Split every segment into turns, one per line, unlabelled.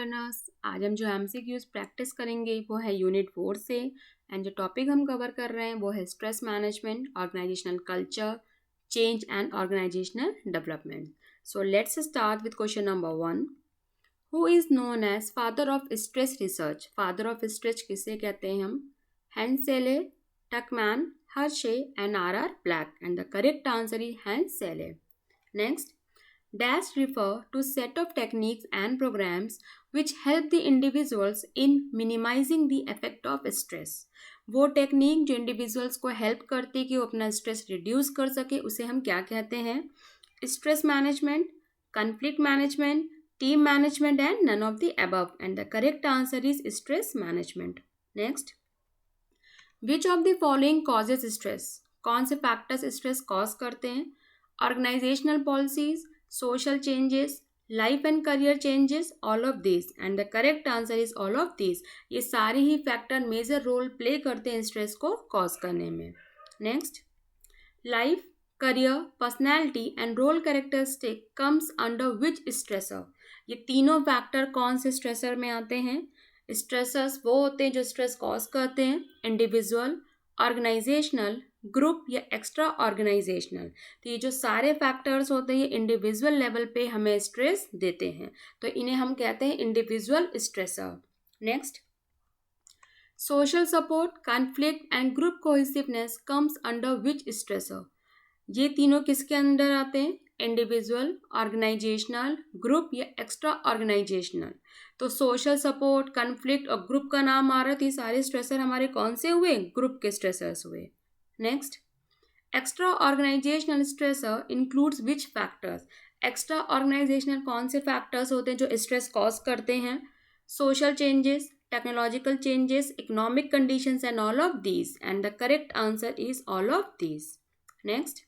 Learners, आज हम जो एमसीक्यूज प्रैक्टिस करेंगे वो है यूनिट 4 से। एंड जो टॉपिक हम कवर कर रहे हैं वो है stress management, organisational culture, change and organisational development. So let's start with question number 1। Who is known as father of stress research? Father of stress किसे कहते हैं हम? Hans Selye, Tuckman, Hersey and R Blake. And the correct answer is Hans Selye. Next, dash refer to set of techniques and programs which help the individuals in minimizing the effect of stress। वो technique जो individuals को help करती कि वो अपना stress reduce कर सके उसे हम क्या कहते हैं? Stress management, conflict management, team management and none of the above. And the correct answer is stress management. Next, which of the following causes stress? कौन से फैक्टर्स स्ट्रेस कॉज करते हैं? Organisational policies, social changes, life and career changes, all of these। and the correct answer is all of these। ये सारे ही factor major role play करते हैं stress को कॉज करने में। Next, life, career, personality and role characteristic comes under which stressor? ये तीनों फैक्टर कौन से स्ट्रेसर में आते हैं? स्ट्रेसर्स वो होते हैं जो स्ट्रेस कॉज करते हैं इंडिविजुअल, ऑर्गेनाइजेशनल, ग्रुप या एक्स्ट्रा ऑर्गेनाइजेशनल। तो ये जो सारे फैक्टर्स होते हैं ये इंडिविजुअल लेवल पे हमें स्ट्रेस देते हैं, तो इन्हें हम कहते हैं individual stressor. Next, social support, conflict and group cohesiveness comes under which stressor? ये तीनों किसके अंडर आते हैं? इंडिविजुअल, ऑर्गेनाइजेशनल, ग्रुप या एक्स्ट्रा ऑर्गेनाइजेशनल। तो सोशल सपोर्ट, कॉन्फ्लिक्ट और ग्रुप का नाम आ रहा था, ये सारे स्ट्रेसर हमारे कौन से हुए? ग्रुप के स्ट्रेसर्स हुए। Next, extra organisational stressor includes which factors? Extra organisational कौन से फैक्टर्स होते हैं जो स्ट्रेस कॉज करते हैं? Social changes, technological changes, economic conditions and all of these. And the correct answer is all of these. Next,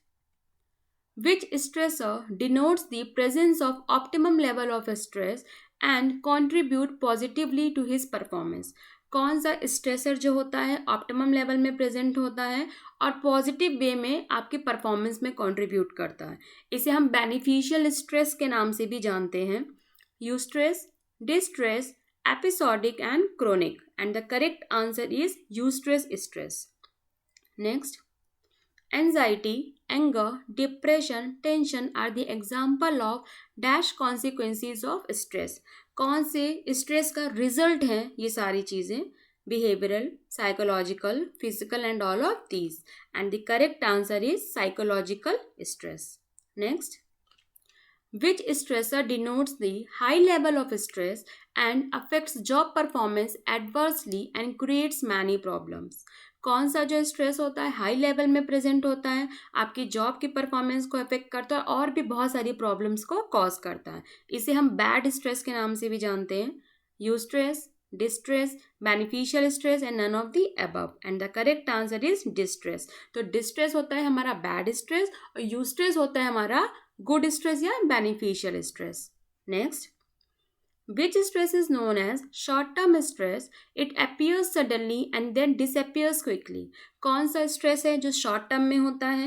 which stressor denotes the presence of optimum level of stress and contribute positively to his performance? कौन सा stressor जो होता है optimum level में present होता है और positive way में आपके परफॉर्मेंस में कंट्रीब्यूट करता है? इसे हम बेनिफिशियल स्ट्रेस के नाम से भी जानते हैं। Eustress, distress, episodic and chronic. And the correct answer is eustress stress. Next, anxiety, anger, depression, tension are the example of dash consequences of stress। कौन से स्ट्रेस का रिजल्ट हैं ये सारी चीज़ें? Behavioural, psychological, physical and all of these. And the correct answer is psychological stress. Next, which stressor denotes the high level of stress and affects job performance adversely and creates many problems? कौन सा जो stress होता है high level में present होता है, आपकी job की परफॉर्मेंस को अफेक्ट करता है और भी बहुत सारी प्रॉब्लम्स को कॉज करता है? इसे हम बैड स्ट्रेस के नाम से भी जानते हैं। Eustress, distress, beneficial stress and none of the above. And the correct answer is distress. तो डिस्ट्रेस होता है हमारा बैड स्ट्रेस और यूस्ट्रेस होता है हमारा गुड स्ट्रेस या beneficial stress. Next, which stress is known as short term stress? It appears suddenly and then disappears quickly। कौन सा स्ट्रेस है जो शॉर्ट टर्म में होता है?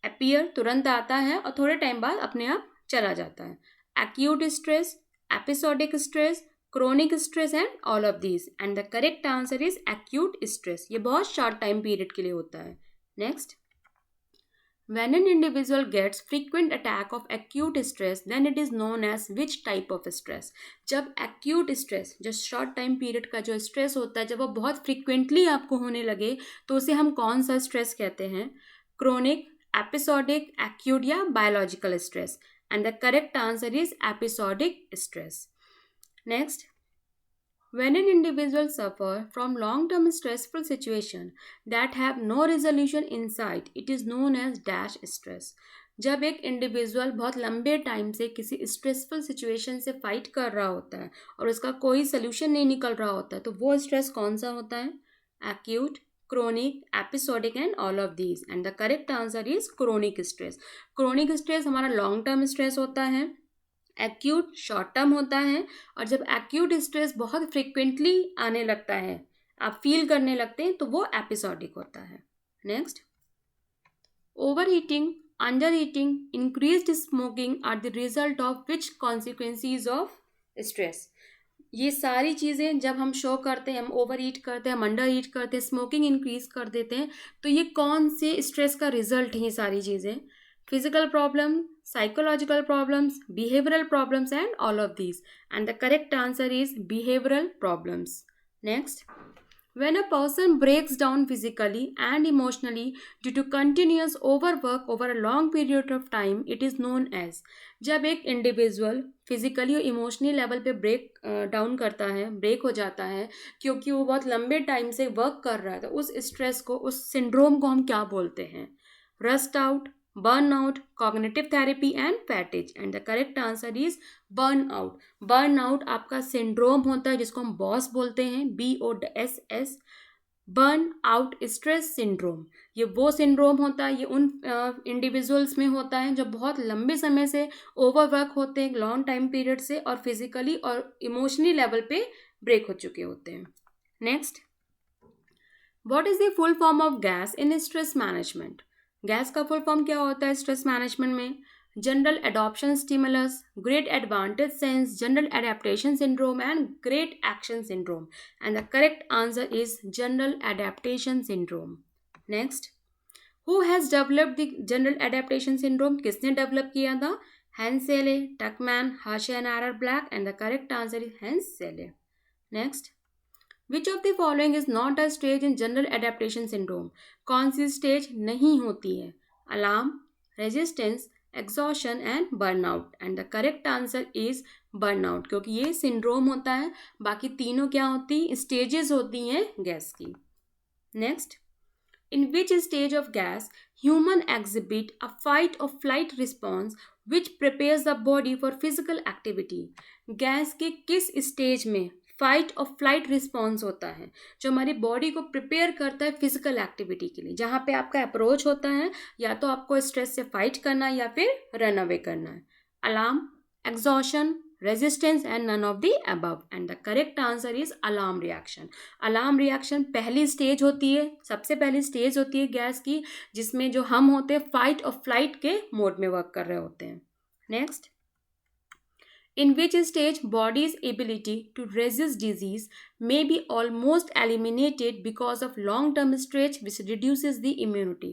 appear तुरंत आता है और थोड़े टाइम बाद अपने आप चला जाता है। acute stress, episodic stress, chronic stress and all of these। and the correct answer is acute stress। ये बहुत शॉर्ट टाइम पीरियड के लिए होता है। Next, when an individual gets frequent attack of acute stress then it is known as which type of stress? जब acute stress, जो short time period का जो stress होता है, जब वो बहुत frequently आपको होने लगे तो उसे हम कौन सा stress कहते हैं? chronic, episodic, acute या biological stress। and the correct answer is episodic stress। next, when an individual suffers from long-term stressful situation that have no resolution in sight, it is known as dash stress। जब एक individual बहुत लंबे time से किसी stressful situation से fight कर रहा होता है और उसका कोई सोल्यूशन नहीं निकल रहा होता है तो वो स्ट्रेस कौन सा होता है? Acute, chronic, episodic and all of these. And the correct answer is chronic stress. Chronic stress हमारा लॉन्ग टर्म स्ट्रेस होता है, एक्यूट शॉर्ट टर्म होता है, और जब एक्यूट स्ट्रेस बहुत फ्रिक्वेंटली आने लगता है, आप फील करने लगते हैं, तो वो एपिसोडिक होता है। Next, overeating, undereating, increased smoking are the result of which consequences of stress? ये सारी चीज़ें जब हम शो करते हैं, हम ओवर ईट करते हैं, हम अंडर ईट करते हैं, स्मोकिंग इंक्रीज कर देते हैं, तो ये कौन से स्ट्रेस का रिजल्ट है? ये सारी चीज़ें physical problem, psychological problems, behavioural problems and all of these, and the correct answer is behavioural problems. Next, when a person breaks down physically and emotionally due to continuous overwork over a long period of time, it is known as. जब एक individual physically और emotionally level पे break down करता है, break हो जाता है क्योंकि वो बहुत लंबे टाइम से वर्क कर रहा है, तो उस स्ट्रेस को, उस सिंड्रोम को हम क्या बोलते हैं? Rushed out, burnout, cognitive therapy and fatigue, and the correct answer is burnout. burnout आपका सिंड्रोम होता है जिसको हम बॉस बोलते हैं, BOSS, burn out stress syndrome. ये वो सिंड्रोम होता है, ये उन इंडिविजुअल्स में होता है जो बहुत लंबे समय से ओवरवर्क होते हैं, लॉन्ग टाइम पीरियड से, और फिजिकली और इमोशनली लेवल पे ब्रेक हो चुके होते हैं. Next, what is the full form of GAS in stress management? GAS का फुल फॉर्म क्या होता है स्ट्रेस मैनेजमेंट में? General adoption stimulus, great advantage sense, general adaptation syndrome and great action syndrome, and the correct answer is general adaptation syndrome. Next, who has developed the general adaptation syndrome? किसने develop किया था? Hans Selye, Tuckman, Hersey and R Blake, and the correct answer is Hans Selye. Next, which of the following is not a stage in general adaptation syndrome? कौन सी stage नहीं होती है? Alarm, resistance, exhaustion and burnout, and the correct answer is burnout, क्योंकि ये syndrome होता है. बाकी तीनों क्या होती? स्टेजेस होती हैं गैस की. Next, in which stage of GAS human exhibit a fight or flight response which prepares the body for physical activity? GAS के किस स्टेज में फाइट और फ्लाइट रिस्पॉन्स होता है जो हमारी बॉडी को प्रिपेयर करता है फिजिकल एक्टिविटी के लिए, जहाँ पे आपका अप्रोच होता है या तो आपको स्ट्रेस से फाइट करना है या फिर रन अवे करना है? Alarm, exhaustion, resistance and none of the above, and the correct answer is alarm reaction. Alarm reaction पहली स्टेज होती है, सबसे पहली स्टेज होती है गैस की, जिसमें जो हम होते हैं फाइट और फ्लाइट के मोड में वर्क कर रहे होते हैं. Next, in which stage body's ability to resist disease may be almost eliminated because of long-term stress which reduces the immunity?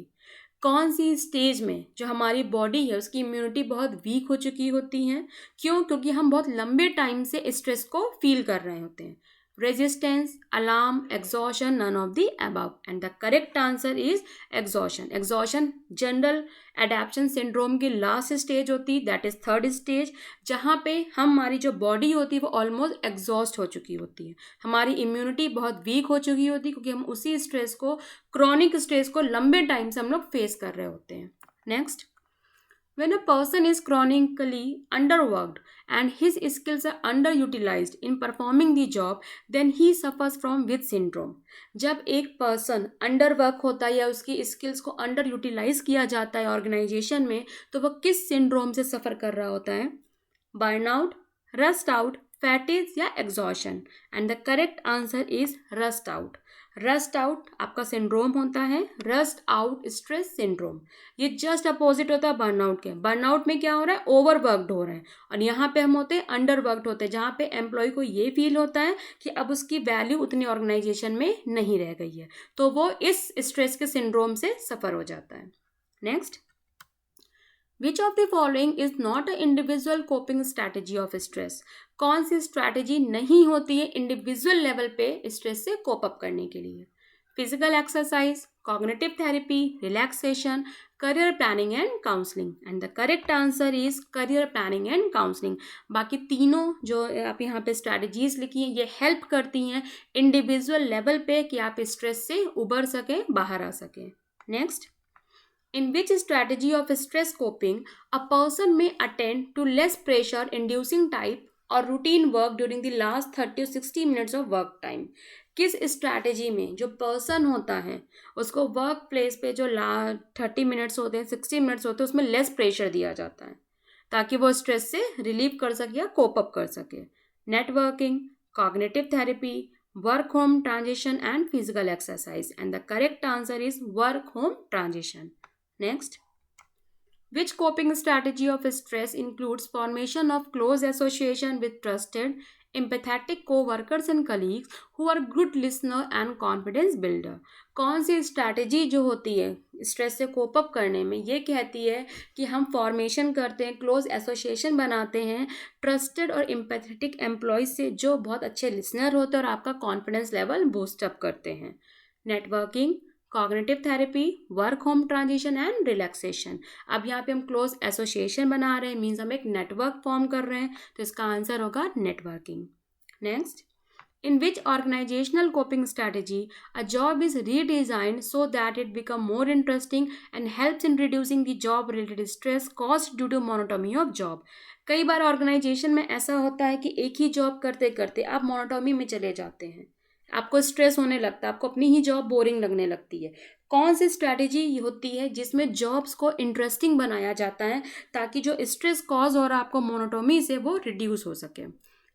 कौन सी स्टेज में जो हमारी बॉडी है उसकी इम्यूनिटी बहुत वीक हो चुकी होती है? क्यों? क्योंकि हम बहुत लंबे टाइम से स्ट्रेस को फील कर रहे होते हैं. Resistance, alarm, exhaustion, none of the above, and the correct answer is exhaustion. Exhaustion general adaptation syndrome की लास्ट स्टेज होती है, दैट इज थर्ड स्टेज, जहाँ पे हमारी जो बॉडी होती है वो ऑलमोस्ट एग्जॉस्ट हो चुकी होती है, हमारी इम्यूनिटी बहुत वीक हो चुकी होती है, क्योंकि हम उसी स्ट्रेस को, क्रॉनिक स्ट्रेस को लंबे टाइम से हम लोग फेस कर रहे होते हैं. Next, when a person is chronically underworked and his skills are underutilized in performing the job, then he suffers from which syndrome? जब एक पर्सन अंडरवर्क होता है या उसकी स्किल्स को अंडर यूटिलाइज किया जाता है ऑर्गेनाइजेशन में, तो वह किस सिंड्रोम से सफ़र कर रहा होता है? बर्नआउट, रस्ट आउट, फैटिग या exhaustion, and the correct answer is rushed out. Rushed out आपका सिंड्रोम होता है, रस्ट आउट स्ट्रेस सिंड्रोम. ये जस्ट अपोजिट होता है बर्नआउट के. बर्नआउट में क्या हो रहा है? ओवरवर्कड हो रहे हैं, और यहाँ पे हम होते हैं अंडरवर्कड होते हैं, जहाँ पे एम्प्लॉय को ये फील होता है कि अब उसकी वैल्यू उतनी ऑर्गेनाइजेशन में नहीं रह गई है, तो वो इस स्ट्रेस के सिंड्रोम से सफ़र हो जाता है. Next, which of the following is not a individual coping strategy of stress? कौन सी स्ट्रैटेजी नहीं होती है इंडिविजुअल लेवल पे स्ट्रेस से कोप अप करने के लिए? Physical exercise, cognitive therapy, relaxation, career planning and counselling, and the correct answer is career planning and counselling. बाकी तीनों जो आप यहाँ पे स्ट्रैटेजीज लिखी हैं ये हेल्प करती हैं इंडिविजुअल लेवल पे कि आप स्ट्रेस से उबर सकें, बाहर आ सकें. Next, in which strategy of stress coping a person may attend to less pressure inducing type or routine work during the last 30 to 60 minutes of work time? किस स्ट्रैटेजी में जो पर्सन होता है उसको वर्क प्लेस पे जो 30 minutes होते हैं, 60 मिनट्स होते हैं, उसमें लेस प्रेशर दिया जाता है ताकि वो स्ट्रेस से रिलीव कर सके या कोप अप कर सके? Networking, cognitive therapy, work home transition and physical exercise, and the correct answer is work home transition. Next, which coping strategy of stress includes formation of close association with trusted, empathetic co-workers and colleagues who are good listener and confidence builder। कौन सी strategy जो होती है stress से cope up करने में, ये कहती है कि हम फॉर्मेशन करते हैं, क्लोज एसोसिएशन बनाते हैं ट्रस्टेड और एम्पैथेटिक एम्प्लॉयज से जो बहुत अच्छे लिसनर होते हैं और आपका कॉन्फिडेंस लेवल बूस्ट अप करते हैं। Networking, cognitive therapy, work home transition and relaxation. अब यहाँ पे हम क्लोज एसोसिएशन बना रहे हैं, मीन्स हम एक नेटवर्क फॉर्म कर रहे हैं, तो इसका आंसर होगा networking. Next, in which organizational coping strategy a job is redesigned so that it become more interesting and helps in reducing the job related stress caused due to monotony of job। कई बार organisation में ऐसा होता है कि एक ही job करते करते आप मोनोटोमी में चले जाते हैं, आपको स्ट्रेस होने लगता है, आपको अपनी ही जॉब बोरिंग लगने लगती है। कौन सी स्ट्रैटेजी होती है जिसमें जॉब्स को इंटरेस्टिंग बनाया जाता है ताकि जो स्ट्रेस कॉज हो रहा है आपको मोनोटोमी से वो रिड्यूस हो सके।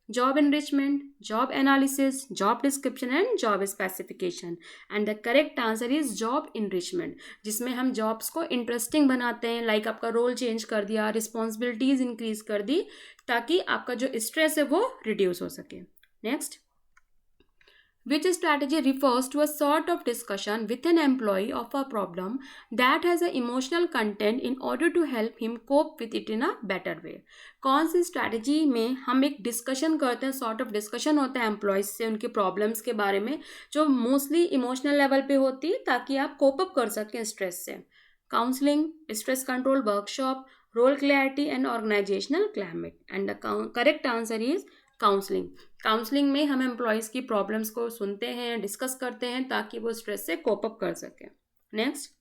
Job enrichment, job analysis, job description and job specification. And the correct answer is job enrichment, जिसमें हम जॉब्स को इंटरेस्टिंग बनाते हैं, लाइक आपका रोल चेंज कर दिया, रिस्पॉन्सिबिलिटीज इंक्रीज कर दी, ताकि आपका जो स्ट्रेस है वो रिड्यूस हो सके। Next, which strategy refers to a sort of discussion with an employee of a problem that has an emotional content in order to help him cope with it in a better way। कौन सी strategy में हम एक discussion करते हैं, sort of discussion होता है employees से उनके प्रॉब्लम्स के बारे में जो मोस्टली इमोशनल लेवल पे होती है ताकि आप कोप अप कर सकें स्ट्रेस से। Counselling, stress control workshop, role clarity and organisational climate. And the correct answer is counselling. Counselling में हम एम्प्लॉयज़ की प्रॉब्लम्स को सुनते हैं, डिस्कस करते हैं ताकि वो स्ट्रेस से कोप अप कर सकें। Next,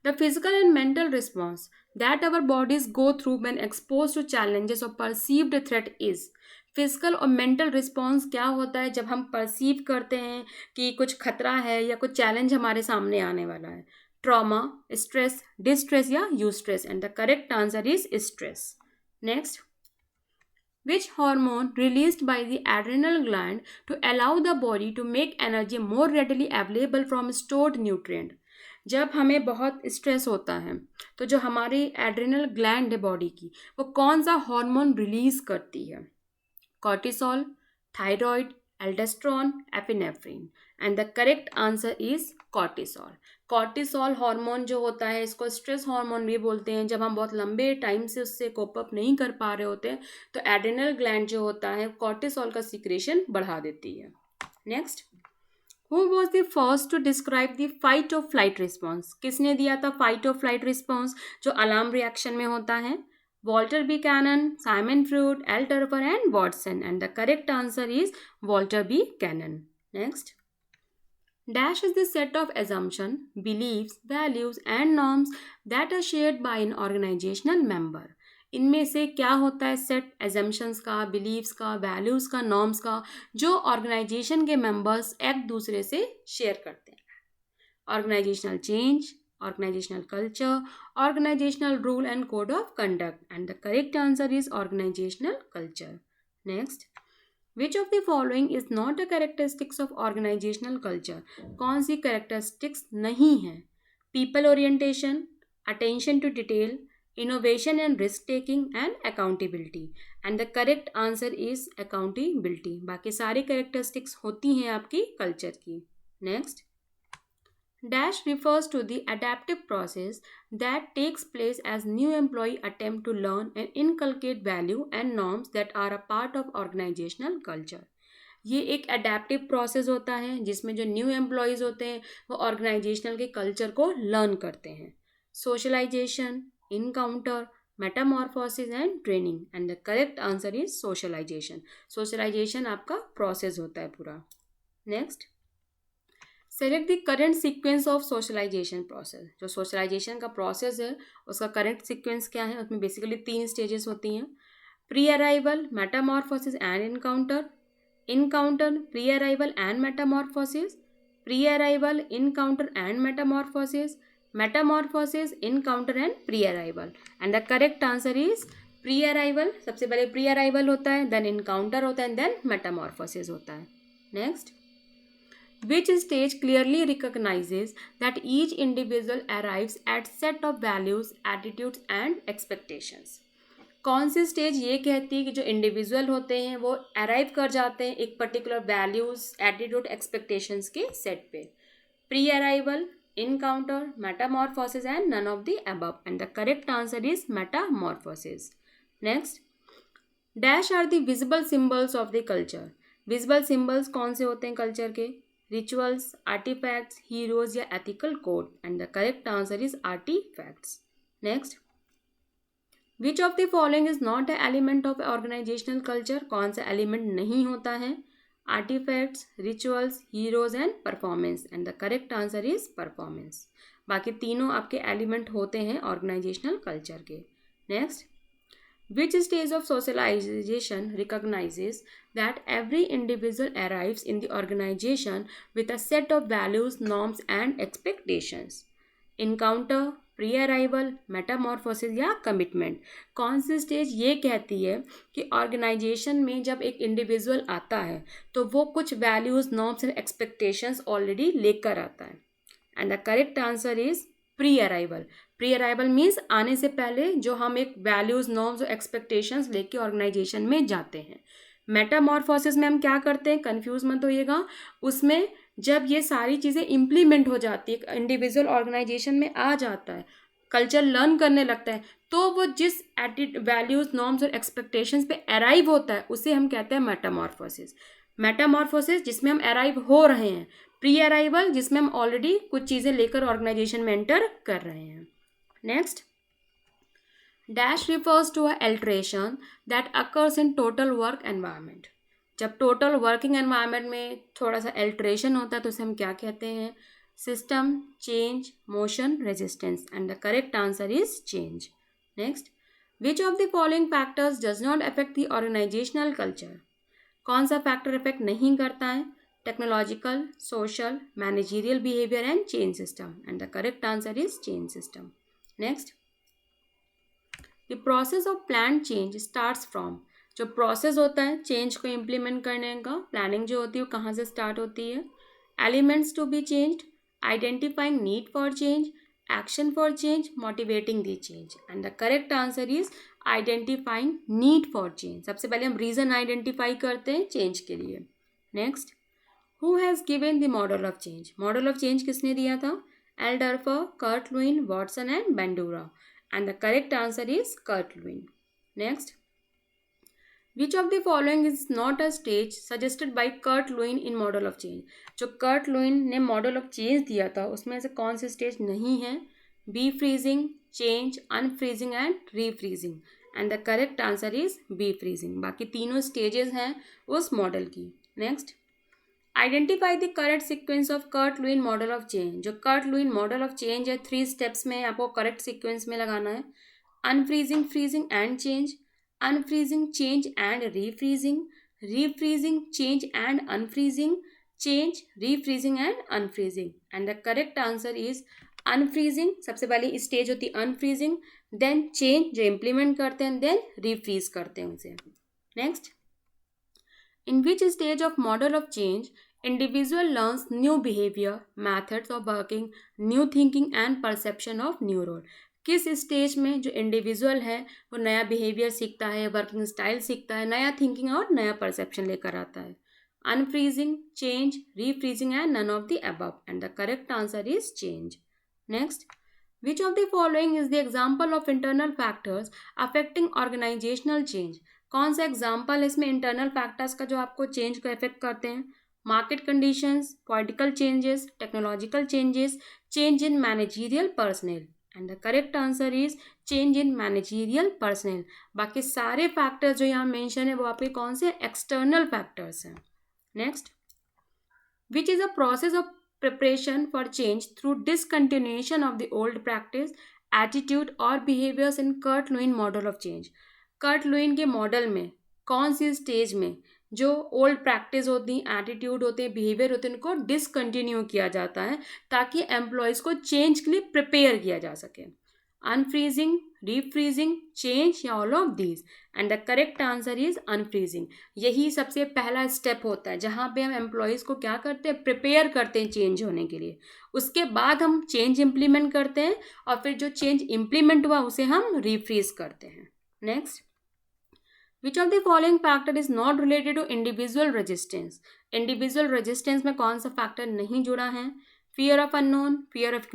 the physical and mental response that our bodies go through when expose to challenges और परसीव्ड थ्रेट इज। फिजिकल और मेंटल रिस्पॉन्स क्या होता है जब हम परसीव करते हैं कि कुछ खतरा है या कुछ चैलेंज हमारे सामने आने वाला है। ट्रॉमा, स्ट्रेस, डिस्ट्रेस या eustress. And the correct answer is stress. Next, which hormone released by the adrenal gland to allow the body to make energy more readily available from stored nutrient। जब हमें बहुत stress होता है तो जो हमारी adrenal gland है body की, वो कौन सा हार्मोन रिलीज करती है? Cortisol, thyroid, aldosterone, epinephrine. And the correct answer is cortisol. Cortisol hormone जो होता है, इसको स्ट्रेस हार्मोन भी बोलते हैं। जब हम बहुत लंबे टाइम से उससे कोप अप नहीं कर पा रहे होते हैं तो एड्रिनल ग्लैंड जो होता है कॉर्टिसोल का सिक्रेशन बढ़ा देती है। Next, who was the first to describe the fight or flight response? किसने दिया था फाइट और फ्लाइट रिस्पॉन्स जो अलार्म रिएक्शन में होता है? Walter Buchanan, Simon Freud, L Turper and Watson. And the correct answer is Walter Buchanan. Next, dash is the set of assumption, beliefs, values and norms that are shared by an organizational member। इनमें से क्या होता है set assumptions का, beliefs का, values का, norms का, जो ऑर्गेनाइजेशन के मेंबर्स एक दूसरे से शेयर करते हैं। Organisational change, organisational culture, organisational rule and code of conduct. And the correct answer is organisational culture. Next, Which of the following is not a characteristics of organizational culture? कौन सी characteristics नहीं है? People orientation, attention to detail, innovation and risk taking and accountability। And the correct answer is accountability। बाकी सारी characteristics होती हैं आपकी culture की। Next, dash refers to the adaptive process that takes place as new employee attempt to learn and inculcate value and norms that are a part of organizational culture। ये एक adaptive process होता है जिसमें जो new employees होते हैं वो organisational के कल्चर को लर्न करते हैं। Socialisation, encounter, metamorphosis and training. And the correct answer is socialisation. Socialisation आपका प्रोसेस होता है पूरा। Next, select the current sequence of socialisation process. जो सोशलाइजेशन का प्रोसेस है उसका करेंट सीक्वेंस क्या है? उसमें बेसिकली 3 स्टेजेस होती हैं। Pre arrival, Metamorphosis and encounter, encounter, pre arrival and Metamorphosis, pre arrival, encounter and Metamorphosis, Metamorphosis, encounter and pre arrival. And the correct answer is pre arrival. सबसे पहले pre arrival होता है, then encounter होता है, then Metamorphosis होता है। Next, which stage clearly recognizes that each individual arrives at set of values, attitudes and expectations। कौन सी स्टेज ये कहती है कि जो इंडिविजुअल होते हैं वो अराइव कर जाते हैं एक पर्टिकुलर वैल्यूज, एटीट्यूड, एक्सपेक्टेशंस के सेट पे? Pre arrival, encounter, metamorphosis and none of the above, and the correct answer is metamorphosis. Next, dash are the visible symbols of the culture. visible symbols कौन से होते हैं culture के? rituals, artifacts, heroes या ethical code, and the correct answer is artifacts. Next, which of the following is not an element of organizational culture? कौन सा element नहीं होता है? Artefacts, rituals, heroes and performance, and the correct answer is performance. बाकी तीनों आपके element होते हैं ऑर्गेनाइजेशनल कल्चर के. Next, which stage of socialisation recognises that every individual arrives in the organisation with a set of values, norms and expectations? Encounter, pre arrival, metamorphosis या commitment? कौन सी stage ये कहती है कि ऑर्गेनाइजेशन में जब एक इंडिविजुअल आता है तो वो कुछ values, norms and expectations already लेकर आता है? And the correct answer is pre arrival. Pre arrival means आने से पहले जो हम एक वैल्यूज, नॉर्म्स और एक्सपेक्टेशंस लेके ऑर्गेनाइजेशन में जाते हैं. मेटामॉर्फोसिस में हम क्या करते हैं, कंफ्यूज मत होइएगा, उसमें जब ये सारी चीज़ें इम्प्लीमेंट हो जाती है, इंडिविजुअल ऑर्गेनाइजेशन में आ जाता है, कल्चर लर्न करने लगता है, तो वो जिस वैल्यूज, नॉर्म्स और एक्सपेक्टेशंस पे अराइव होता है उसे हम कहते हैं मेटामॉर्फोसिस. मेटामॉर्फोसिस जिसमें हम अराइव हो रहे हैं. प्री अराइवल जिसमें हम ऑलरेडी कुछ चीज़ें लेकर ऑर्गेनाइजेशन में एंटर कर रहे हैं. Next, dash refers to a alteration that occurs in total work environment. जब टोटल वर्किंग एनवायरनमेंट में थोड़ा सा अल्टरेशन होता है तो उसे हम क्या कहते हैं? System, change, motion, resistance, and the correct answer is change. Next, which of the following factors does not affect the organisational culture? कौन सा फैक्टर इफेक्ट नहीं करता है? Technological, social, managerial behaviour and change system, and the correct answer is change system. Next, the process of plan change starts from. जो process होता है change को implement करने का, प्लानिंग जो होती है वो कहाँ से स्टार्ट होती है? Elements to be changed, identifying need for change, action for change, motivating the change, and the correct answer is identifying need for change. सबसे पहले हम रीजन आइडेंटिफाई करते हैं चेंज के लिए. Next, who has given the model of change? Model of change किसने दिया था? Alderfer, Kurt Lewin, Watson and Bandura, and the correct answer is Kurt Lewin. Next, Which of the following is not a stage suggested by Kurt Lewin in Model of Change? जो Kurt Lewin ने model of change दिया था उसमें से कौन सी stage नहीं है? B freezing, change, unfreezing and refreezing, and the correct answer is B freezing. बाकी तीनों स्टेजेस हैं उस मॉडल की. Next, identify the correct sequence of Kurt Lewin model of change. जो Kurt Lewin model of change है 3 steps में आपको correct sequence में लगाना है. Unfreezing, freezing and change, unfreezing, change and refreezing, refreezing, change and unfreezing, change, refreezing and unfreezing, and the correct answer is unfreezing. सबसे पहले stage होती है unfreezing, then change जो implement करते हैं, then refreeze करते हैं उसे. Next, in which stage of model of change individual learns new behavior, methods of working, new thinking and perception of new role? किस स्टेज में जो इंडिविजुअल है वो नया बिहेवियर सीखता है, वर्किंग स्टाइल सीखता है, नया थिंकिंग और नया परसेप्शन लेकर आता है? Unfreezing, change, refreezing and none of the above, and the correct answer is change. Next, which of the following is the example of internal factors affecting organisational change? कौन सा एग्जाम्पल है इसमें internal factors का जो आपको change को affect करते हैं? Market conditions, political changes, technological changes, change in managerial personal, and the correct answer is change in managerial personal. बाकी सारे फैक्टर्स जो यहाँ मेंशन है वो आपके कौन से? एक्सटर्नल फैक्टर्स हैं. Next, which is a process of preparation for change through discontinuation of the old practice, attitude और behaviours in Kurt Lewin model of change? Kurt Lewin के मॉडल में कौन सी स्टेज में जो ओल्ड प्रैक्टिस होती हैं, एटीट्यूड होते हैं, बिहेवियर होते हैं, उनको डिसकंटिन्यू किया जाता है ताकि एम्प्लॉयज़ को चेंज के लिए प्रिपेयर किया जा सके? अनफ्रीजिंग, रीफ्रीजिंग, चेंज या all of these, and the correct answer is unfreezing. यही सबसे पहला स्टेप होता है जहाँ पे हम एम्प्लॉयज़ को क्या करते हैं? प्रिपेयर करते हैं चेंज होने के लिए. उसके बाद हम चेंज इम्प्लीमेंट करते हैं और फिर जो चेंज इम्प्लीमेंट हुआ उसे हम रीफ्रीज करते हैं. Next, which of the following factor is not related to individual resistance? Individual resistance में कौन सा फैक्टर नहीं जुड़ा है? Fear of unknown, fear of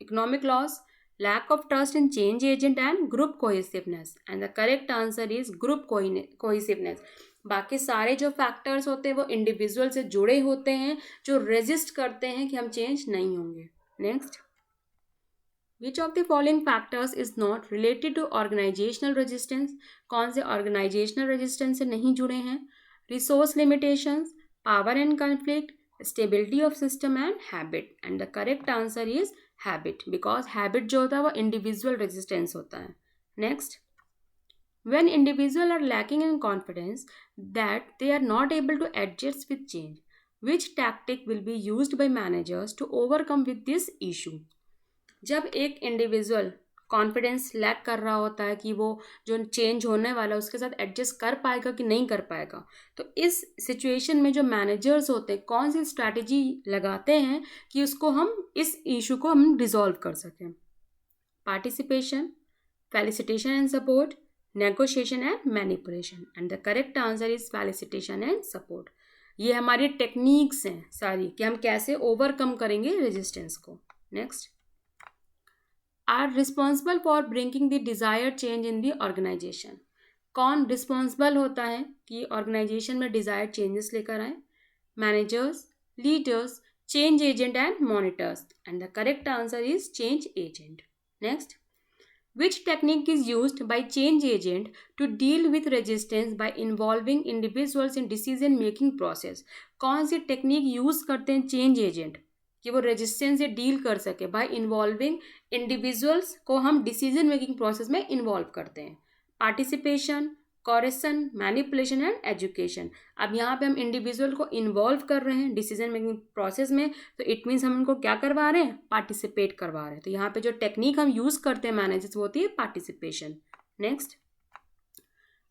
economic loss, lack of trust in change agent and group cohesiveness, and the correct answer is group cohesiveness. बाकी सारे जो factors होते हैं वो इंडिविजुअल से जुड़े होते हैं जो रेजिस्ट करते हैं कि हम चेंज नहीं होंगे. Next, which of the following factors is not related to organisational resistance? कौन से ऑर्गेनाइजेशनल रेजिस्टेंस से नहीं जुड़े हैं? Resource limitations, power and conflict, stability of system and habit, and the correct answer is habit, because habit जो होता है वो इंडिविजुअल रेजिस्टेंस होता है. Next, when individuals are lacking in confidence that they are not able to adjust with change, which tactic will be used by managers to overcome with this issue? जब एक individual confidence lack कर रहा होता है कि वो जो change होने वाला है उसके साथ एडजस्ट कर पाएगा कि नहीं कर पाएगा, तो इस सिचुएशन में जो मैनेजर्स होते हैं कौन सी स्ट्रैटेजी लगाते हैं कि उसको हम इस इशू को हम रिजॉल्व कर सकें? Participation, felicitation and support, negotiation and manipulation, and the correct answer is felicitation and support. ये हमारी टेक्निक्स हैं सारी कि हम कैसे ओवरकम करेंगे रेजिस्टेंस को. Next, are responsible for bringing the desired change in the organisation? कौन रिस्पॉन्सिबल होता है कि ऑर्गेनाइजेशन में डिज़ायर्ड चेंजेस लेकर आए? Managers, leaders, change agent and monitors, and the correct answer is change agent. Next, which technique is used by change agent to deal with resistance by involving individuals in decision making process? कौन सी technique use करते हैं change agent कि वो resistance से deal कर सके? Bye involving individuals को हम डिसीजन मेकिंग प्रोसेस में इन्वॉल्व करते हैं. Participation, coercion, manipulation and education. अब यहाँ पे हम इंडिविजुअल को इन्वॉल्व कर रहे हैं डिसीजन मेकिंग प्रोसेस में, तो इट मीन्स हम उनको क्या करवा रहे हैं? पार्टिसिपेट करवा रहे हैं. तो यहाँ पे जो टेक्निक हम यूज़ करते हैं मैनेजर्स वो होती है participation. Next,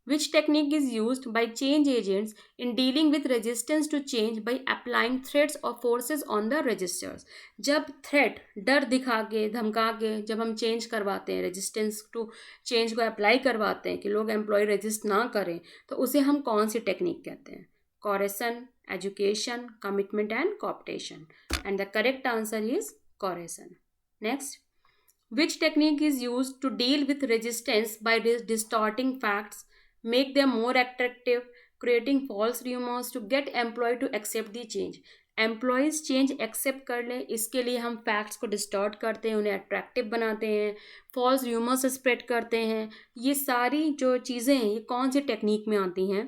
which technique is used by change agents in dealing with resistance to change by applying threats or forces on the registers? जब थ्रेट, डर दिखा के धमका के जब हम चेंज करवाते हैं, रेजिस्टेंस टू चेंज को अप्लाई करवाते हैं कि लोग एम्प्लॉय रेजिस्ट ना करें, तो उसे हम कौन सी टेक्निक कहते हैं? Coercion, education, commitment and cooptation, and the correct answer is coercion. Next, which technique is used to deal with resistance by distorting facts, make them more attractive, creating false rumors to get employee to accept the change? Employees change accept कर लें, इसके लिए हम facts को distort करते हैं, उन्हें attractive बनाते हैं, फॉल्स रूमर्स स्प्रेड करते हैं. ये सारी जो चीज़ें हैं ये कौन सी टेक्निक में आती हैं?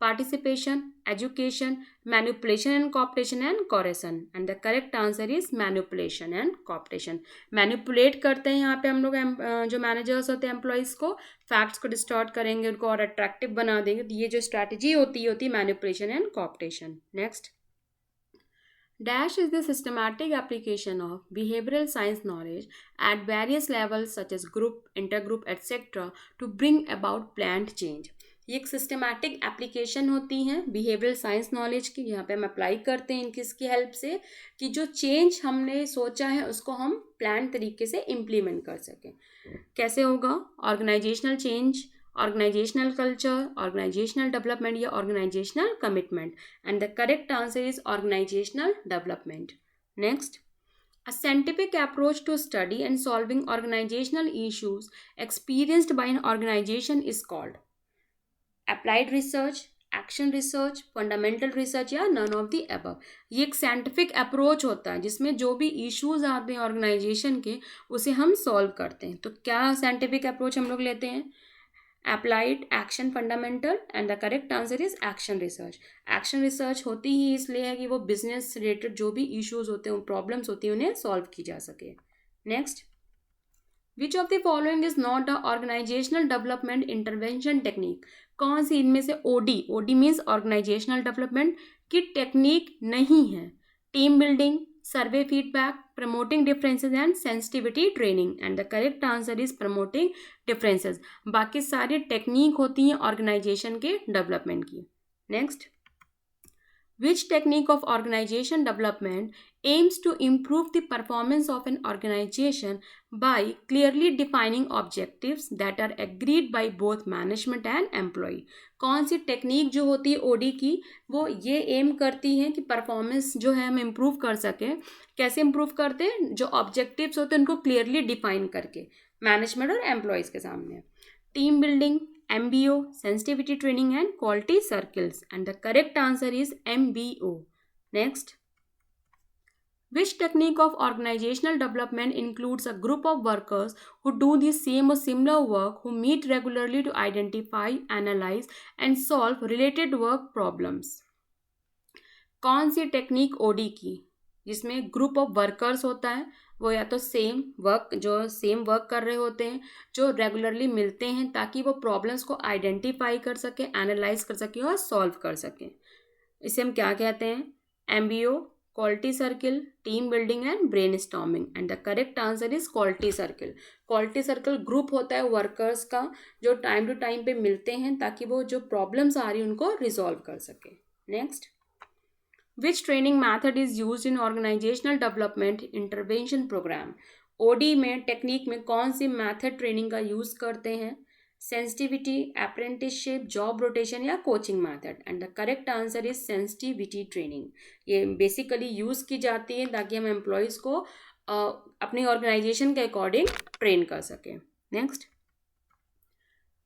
Participation, education, manipulation and cooptation and coercion, and the correct answer is manipulation and cooptation. Manipulate करते हैं यहाँ पे हम लोग जो मैनेजर्स होते हैं एम्प्लॉयज़ को, फैक्ट्स को डिस्टॉर्ट करेंगे, उनको और अट्रैक्टिव बना देंगे. तो ये जो स्ट्रैटेजी होती है manipulation and cooptation. Next, Dash is the systematic application of behavioral science knowledge at various levels such as group, intergroup, etc. to bring about planned change. ये एक सिस्टमैटिक एप्लीकेशन होती हैं बिहेवियरल साइंस नॉलेज की. यहाँ पे हम apply करते हैं किसकी हेल्प से कि जो चेंज हमने सोचा है उसको हम प्लान तरीके से इम्प्लीमेंट कर सकें. कैसे होगा? Organisational change, organizational culture, organizational development या organizational commitment, and the correct answer is organizational development. Next, a scientific approach to study and solving organizational issues experienced by an organization is called applied research, action research, fundamental research या none of the above. ये एक scientific approach होता है जिसमें जो भी issues आते हैं ऑर्गेनाइजेशन के उसे हम सॉल्व करते हैं. तो क्या साइंटिफिक अप्रोच हम लोग लेते हैं? Applied, action, fundamental, and the correct answer is action research. Action research होती ही इसलिए है कि वो बिजनेस रिलेटेड जो भी इश्यूज होते हैं, प्रॉब्लम्स होती हैं, उन्हें सॉल्व की जा सके. Next, which of the following is not a organisational development intervention technique? कौन सी इनमें से ओडी मीन्स ऑर्गेनाइजेशनल डेवलपमेंट की टेक्निक नहीं है? Team building, survey feedback, promoting differences and sensitivity training, and the correct answer is promoting differences. बाकी सारी टेक्निक होती हैं ऑर्गेनाइजेशन के डेवलपमेंट की. Next, Which technique of organization development aims to improve the performance of an organization by clearly defining objectives that are agreed by both management and employee? कौन सी technique जो होती है ओडी की वो ये एम करती है कि परफॉर्मेंस जो है हम इम्प्रूव कर सकें. कैसे इम्प्रूव करते हैं? जो ऑब्जेक्टिव्स होते हैं उनको क्लियरली डिफाइन करके मैनेजमेंट और एम्प्लॉयज़ के सामने. Team building, MBO, sensitivity training and quality circles, and the correct answer is MBO. Next, which technique of organizational development includes a group of workers who do the same or similar work, who meet regularly to identify, analyze and solve related work problems? कौन सी technique OD की जिसमें group of workers होता है, वो या तो same work कर रहे होते हैं, जो रेगुलरली मिलते हैं ताकि वो प्रॉब्लम्स को आइडेंटिफाई कर सके, एनालाइज कर सके और सॉल्व कर सकें. इसे हम क्या कहते हैं? MBO, quality circle, team building and brain storming. And the correct answer is quality circle. Quality circle group होता है वर्कर्स का जो टाइम टू टाइम पे मिलते हैं ताकि वो जो प्रॉब्लम्स आ रही हैं उनको रिजॉल्व कर सके. Next, Which training method is used in organizational development intervention program? OD में टेक्निक में कौन सी मैथड ट्रेनिंग का यूज़ करते हैं? सेंसिटिविटी, अप्रेंटिसशिप, जॉब रोटेशन या coaching method. And the correct answer is sensitivity training. ये बेसिकली यूज़ की जाती है ताकि हम एम्प्लॉयज़ को अपनी ऑर्गेनाइजेशन के अकॉर्डिंग ट्रेन कर सकें. Next,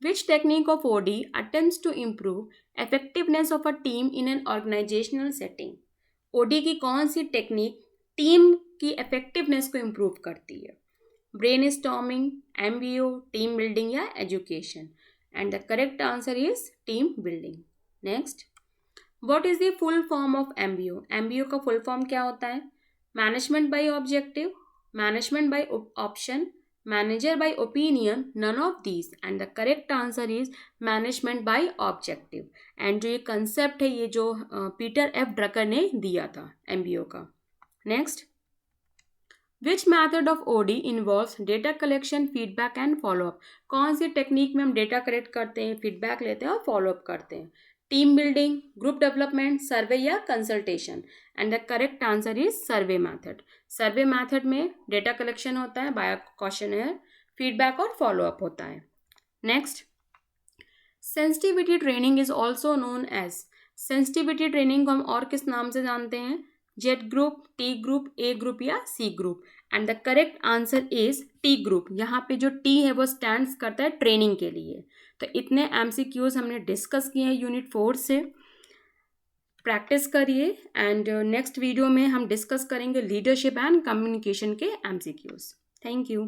which technique of OD attempts to improve effectiveness of a team in an organizational setting? OD की कौन सी टेक्निक टीम की इफेक्टिवनेस को इम्प्रूव करती है? Brainstorming, MBO, team building या education. And the correct answer is team building. Next, what is the full form of MBO? MBO का full form क्या होता है? Management by objective, management by option, manager by opinion, none of these. And the correct answer is management by objective. and जो ये concept है ये जो Peter F Drucker ने दिया था MBO का. next, which method of OD involves data collection, feedback and follow up? कौन सी टेक्निक में हम डेटा कलेक्ट करते हैं, फीडबैक लेते हैं और फॉलो अप करते हैं? Team building, group development, survey या consultation. And the correct answer is survey method. Survey method में डेटा कलेक्शन होता है, बायो क्वेश्चनर, फीडबैक और फॉलो अप होता है. Next, sensitivity training is also known as. Sensitivity training को हम और किस नाम से जानते हैं? Z group, T group, A group या C group. And the correct answer is T group. यहाँ पे जो टी है वो स्टैंड्स करता है ट्रेनिंग के लिए. तो इतने MCQs हमने डिस्कस किए हैं यूनिट 4 से. प्रैक्टिस करिए एंड नेक्स्ट वीडियो में हम डिस्कस करेंगे लीडरशिप एंड कम्युनिकेशन के MCQs. Thank you.